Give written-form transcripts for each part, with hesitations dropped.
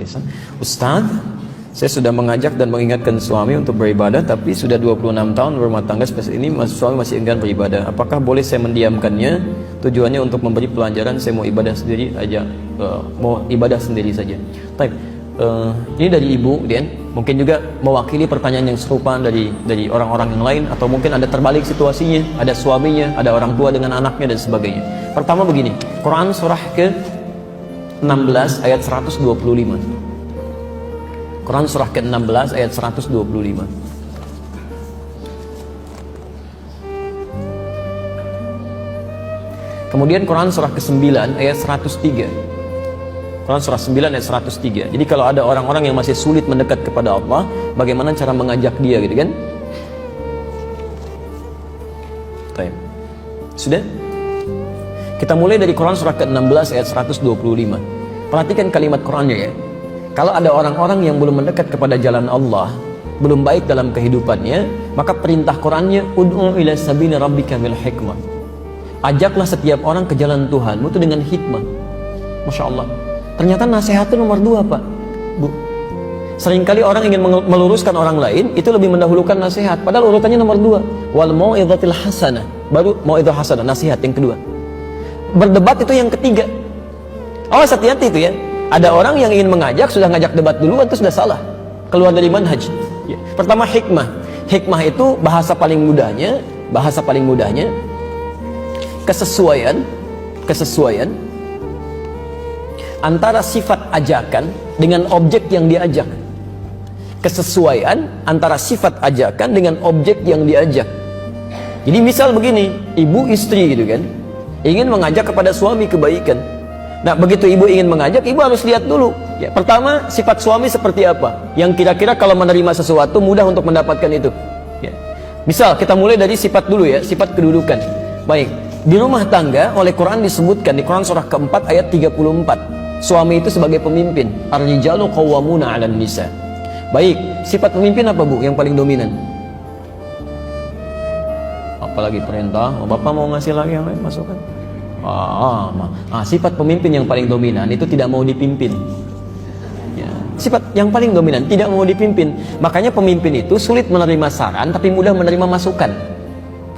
tulisan, Ustaz, saya sudah mengajak dan mengingatkan suami untuk beribadah, tapi sudah 26 tahun berumah tangga seperti ini, suami masih enggan beribadah. Apakah boleh saya mendiamkannya? Tujuannya untuk memberi pelajaran, saya mau ibadah sendiri aja, mau ibadah sendiri saja. Baik, ini dari ibu, Dian. Mungkin juga mewakili pertanyaan yang serupa dari orang-orang yang lain, atau mungkin ada terbalik situasinya, ada suaminya, ada orang tua dengan anaknya dan sebagainya. Pertama begini, Quran surah ke-16 ayat 125. Quran surah ke-16 ayat 125. Kemudian Quran surah ke-9 ayat 103. Quran surah 9 ayat 103. Jadi kalau ada orang-orang yang masih sulit mendekat kepada Allah, bagaimana cara mengajak dia, gitu kan? Baik. Sudah? Kita mulai dari Quran surah ke-16 ayat 125. Perhatikan kalimat Qurannya ya. Kalau ada orang-orang yang belum mendekat kepada jalan Allah, belum baik dalam kehidupannya, maka perintah Qurannya, ud'u ila sabili rabbika bil hikmah. Ajaklah setiap orang ke jalan Tuhanmu itu dengan hikmah. Masya Allah. Ternyata nasihat itu nomor 2, Pak, Bu. Seringkali orang ingin meluruskan orang lain, itu lebih mendahulukan nasihat. Padahal urutannya nomor 2. Wal mau'izatil hasanah. Baru mau'izah hasanah, nasihat yang kedua. Berdebat itu yang ketiga. Awas, hati-hati itu ya. Ada orang yang ingin mengajak, sudah ngajak debat duluan, itu sudah salah. Keluar dari manhaj. Ya. Pertama hikmah. Hikmah itu bahasa paling mudahnya kesesuaian antara sifat ajakan dengan objek yang diajak. Kesesuaian antara sifat ajakan dengan objek yang diajak. Jadi misal begini, ibu istri gitu kan, ingin mengajak kepada suami kebaikan. Nah, begitu ibu ingin mengajak, ibu harus lihat dulu ya, pertama sifat suami seperti apa, yang kira-kira kalau menerima sesuatu mudah untuk mendapatkan itu ya. Misal kita mulai dari sifat dulu ya, sifat kedudukan. Baik, di rumah tangga oleh Quran disebutkan di Quran surah keempat ayat 34, suami itu sebagai pemimpin. Ar-rijalu qawwamuna 'alan nisa. Baik, sifat pemimpin apa, Bu, yang paling dominan? Apalagi perintah, Bapak mau ngasih lagi yang lain, masukkan. Sifat pemimpin yang paling dominan itu tidak mau dipimpin ya. Sifat yang paling dominan tidak mau dipimpin. Makanya pemimpin itu sulit menerima saran, tapi mudah menerima masukan,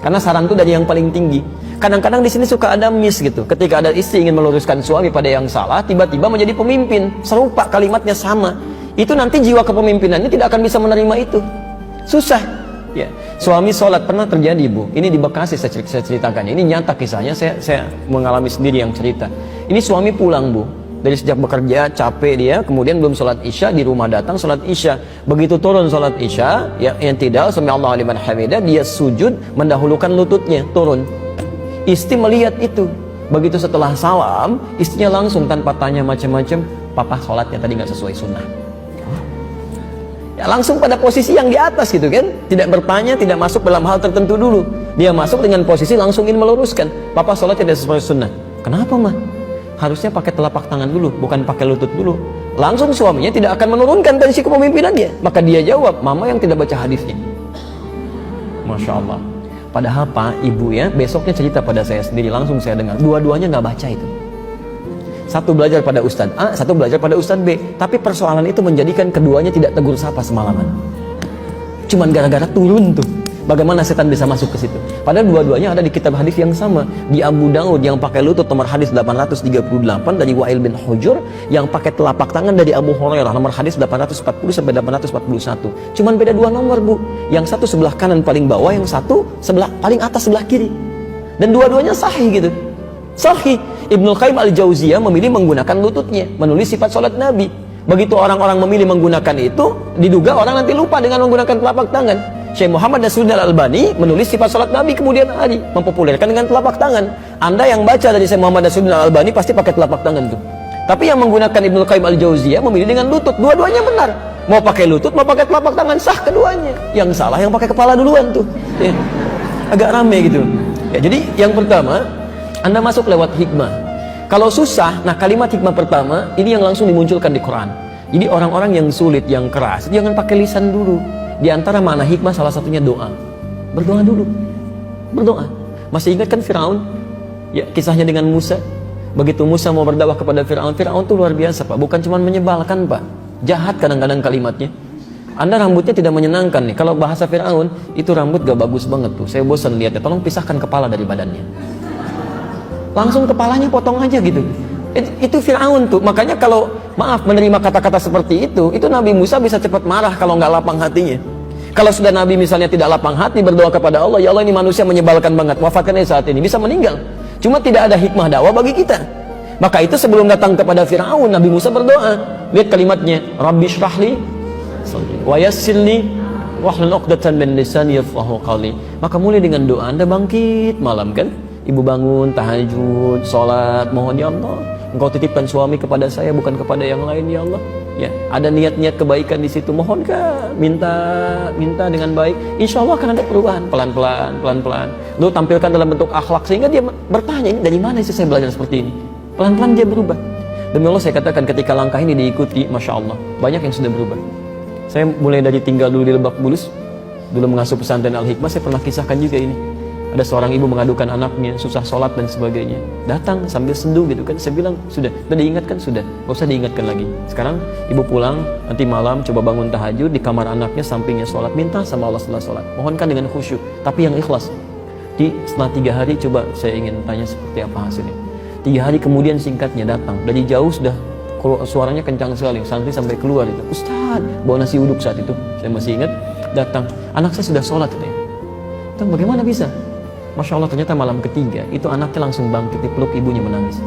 karena saran itu dari yang paling tinggi. Kadang-kadang di sini suka ada miss gitu, ketika ada istri ingin meluruskan suami pada yang salah, tiba-tiba menjadi pemimpin, serupa kalimatnya sama, itu nanti jiwa kepemimpinannya tidak akan bisa menerima itu, susah ya. Suami sholat, pernah terjadi, Bu, ini di Bekasi saya ceritakannya, ini nyata kisahnya, saya mengalami sendiri yang cerita. Ini suami pulang, Bu, dari sejak bekerja capek dia, kemudian belum sholat isya, di rumah datang sholat isya. Begitu turun sholat isya ya, yang tidak sami Allahu liman hamidah, dia sujud mendahulukan lututnya, turun. Istri melihat itu, begitu setelah salam, istrinya langsung tanpa tanya macam-macam, papa sholatnya tadi nggak sesuai sunnah ya, langsung pada posisi yang di atas gitu kan, tidak bertanya, tidak masuk dalam hal tertentu dulu, dia masuk dengan posisi langsung ingin meluruskan, papa sholat tidak sesuai sunnah. Kenapa, mah? Harusnya pakai telapak tangan dulu, bukan pakai lutut dulu. Langsung suaminya tidak akan menurunkan tensi kepemimpinannya, maka dia jawab, mama yang tidak baca hadisnya. Masya Allah. Padahal Pak, ibu ya, besoknya cerita pada saya sendiri, langsung saya dengar, dua-duanya nggak baca itu. Satu belajar pada Ustadz A, satu belajar pada Ustadz B. Tapi persoalan itu menjadikan keduanya tidak tegur sapa semalaman. Cuman gara-gara turun tuh. Bagaimana setan bisa masuk ke situ? Padahal dua-duanya ada di kitab hadis yang sama. Di Abu Daud yang pakai lutut nomor hadis 838 dari Wa'il bin Hujur, yang pakai telapak tangan dari Abu Hurairah nomor hadis 840 sampai 841. Cuman beda 2 nomor, Bu. Yang satu sebelah kanan paling bawah, yang satu sebelah paling atas sebelah kiri. Dan dua-duanya sahih gitu. Sahih. Ibnu Qayyim al-Jauziyah memilih menggunakan lututnya, menulis sifat sholat Nabi. Begitu orang-orang memilih menggunakan itu, diduga orang nanti lupa dengan menggunakan telapak tangan. Syekh Muhammad Nasruddin Al-Albani menulis sifat sholat Nabi kemudian hari, mempopulerkan dengan telapak tangan. Anda yang baca dari Syekh Muhammad Nasruddin Al-Albani pasti pakai telapak tangan tuh. Tapi yang menggunakan Ibnu Qayyim al-Jauziyah memilih dengan lutut. Dua-duanya benar. Mau pakai lutut, mau pakai telapak tangan, sah keduanya. Yang salah yang pakai kepala duluan tuh. Ya. Agak rame gitu. Ya, jadi yang pertama, Anda masuk lewat hikmah. Kalau susah, nah kalimat hikmah pertama ini yang langsung dimunculkan di Quran. Jadi orang-orang yang sulit, yang keras, jangan pakai lisan dulu. Di antara makna hikmah salah satunya doa. Berdoa dulu. Berdoa. Masih ingat kan Firaun? Ya, kisahnya dengan Musa. Begitu Musa mau berdakwah kepada Fir'aun, Fir'aun tuh luar biasa Pak, bukan cuma menyebalkan Pak, jahat kadang-kadang kalimatnya. Anda rambutnya tidak menyenangkan nih, kalau bahasa Fir'aun, itu rambut gak bagus banget tuh, saya bosan lihatnya, tolong pisahkan kepala dari badannya. Langsung kepalanya potong aja gitu. Itu Fir'aun tuh, makanya kalau maaf menerima kata-kata seperti itu Nabi Musa bisa cepat marah kalau nggak lapang hatinya. Kalau sudah Nabi misalnya tidak lapang hati berdoa kepada Allah, ya Allah ini manusia menyebalkan banget, wafatkannya saat ini, bisa meninggal. Cuma tidak ada hikmah dakwah bagi kita. Maka itu sebelum datang kepada Fir'aun, Nabi Musa berdoa. Lihat kalimatnya, Rabbi syrahli wa yassirli wahlul 'uqdatan min lisani yafqahu qawli. Maka mulai dengan doa Anda bangkit malam kan? Ibu bangun, tahajud, sholat, mohon ya Allah, Engkau titipkan suami kepada saya bukan kepada yang lain ya Allah. Ya, ada niat-niat kebaikan di situ. Mohon minta dengan baik. Insya Allah akan ada perubahan pelan-pelan. Lalu tampilkan dalam bentuk akhlak sehingga dia bertanya, ini dari mana sih saya belajar seperti ini? Pelan-pelan dia berubah. Demi Allah saya katakan ketika langkah ini diikuti, masya Allah banyak yang sudah berubah. Saya mulai dari tinggal dulu di Lebak Bulus, dulu mengasuh pesantren Al-Hikmah, saya pernah kisahkan juga ini. Ada seorang ibu mengadukan anaknya susah sholat dan sebagainya, datang sambil sendu gitu kan. Saya bilang sudah diingatkan, sudah gak usah diingatkan lagi. Sekarang ibu pulang nanti malam coba bangun tahajud di kamar anaknya, sampingnya sholat, minta sama Allah setelah sholat, mohonkan dengan khusyuk tapi yang ikhlas. Setelah 3 hari coba saya ingin tanya seperti apa hasilnya. 3 hari kemudian singkatnya datang dari jauh, sudah suaranya kencang sekali, santri sampai keluar itu, Ustaz bawa nasi uduk saat itu saya masih ingat. Datang, anak saya sudah sholat katanya. Itu bagaimana bisa? Masya Allah, ternyata malam ketiga itu anaknya langsung bangkit, dipeluk ibunya menangis.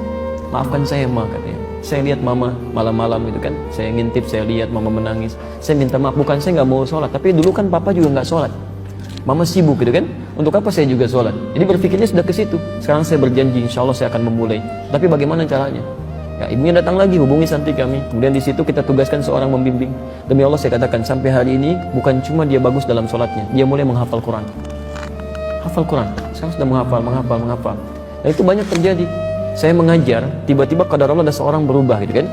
Maafkan saya Ma katanya, saya lihat mama malam-malam itu kan, saya ngintip, saya lihat mama menangis, saya minta maaf, bukan saya nggak mau sholat, tapi dulu kan papa juga nggak sholat, mama sibuk gitu kan, untuk apa saya juga sholat. Jadi berpikirnya sudah ke situ. Sekarang saya berjanji insya Allah saya akan memulai, tapi bagaimana caranya? Ya, ibunya datang lagi, hubungi santri kami, kemudian di situ kita tugaskan seorang membimbing. Demi Allah saya katakan sampai hari ini bukan cuma dia bagus dalam sholatnya, dia mulai menghafal Quran. Hafal Quran, sekarang sudah menghafal. Dan itu banyak terjadi. Saya mengajar, tiba-tiba qadar Allah ada seorang berubah gitu kan,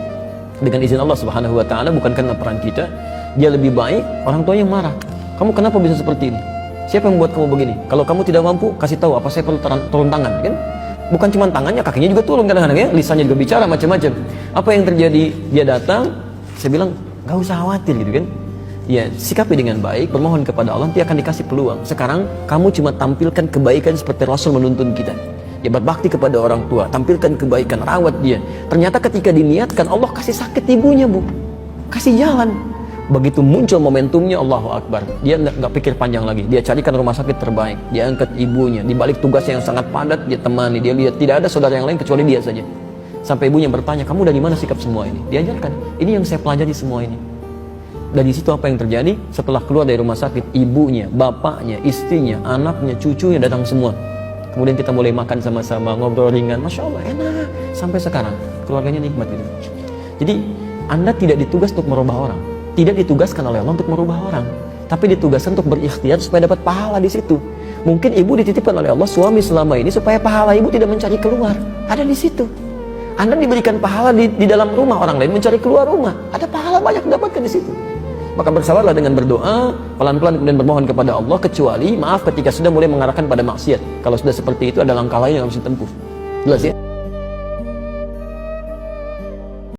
dengan izin Allah Subhanahu Wa Taala, bukan karena peran kita. Dia lebih baik, orang tuanya marah. Kamu kenapa bisa seperti ini? Siapa yang membuat kamu begini? Kalau kamu tidak mampu, kasih tahu apa saya perlu turun tangan kan? Bukan cuma tangannya, kakinya juga turun kadang-kadang ya, lisannya juga bicara macam-macam. Apa yang terjadi? Dia datang, saya bilang gak usah khawatir gitu kan. Ya, sikapi dengan baik, bermohon kepada Allah, nanti akan dikasih peluang. Sekarang kamu cuma tampilkan kebaikan seperti Rasul menuntun kita. Ya, berbakti kepada orang tua, tampilkan kebaikan, rawat dia. Ternyata ketika diniatkan, Allah kasih sakit ibunya Bu, kasih jalan. Begitu muncul momentumnya, Allahu Akbar, dia nggak pikir panjang lagi, dia carikan rumah sakit terbaik, dia angkat ibunya, di balik tugasnya yang sangat padat, dia temani, dia lihat tidak ada saudara yang lain kecuali dia saja. Sampai ibunya bertanya, kamu dari mana sikap semua ini? Diajarkan, ini yang saya pelajari semua ini. Dari situ apa yang terjadi? Setelah keluar dari rumah sakit, ibunya, bapaknya, istrinya, anaknya, cucunya datang semua. Kemudian kita mulai makan sama-sama, ngobrol ringan, Masya Allah enak. Sampai sekarang keluarganya nikmat gitu. Jadi Anda tidak ditugas untuk merubah orang, tidak ditugaskan oleh Allah untuk merubah orang, tapi ditugaskan untuk berikhtiar supaya dapat pahala di situ. Mungkin ibu dititipkan oleh Allah suami selama ini supaya pahala ibu tidak mencari keluar, ada di situ. Anda diberikan pahala di dalam rumah orang lain mencari keluar rumah, ada pahala banyak didapatkan di situ. Maka bersabarlah dengan berdoa, pelan-pelan kemudian bermohon kepada Allah, kecuali maaf ketika sudah mulai mengarahkan pada maksiat. Kalau sudah seperti itu ada langkah lain yang harus ditempuh. Jelas ya?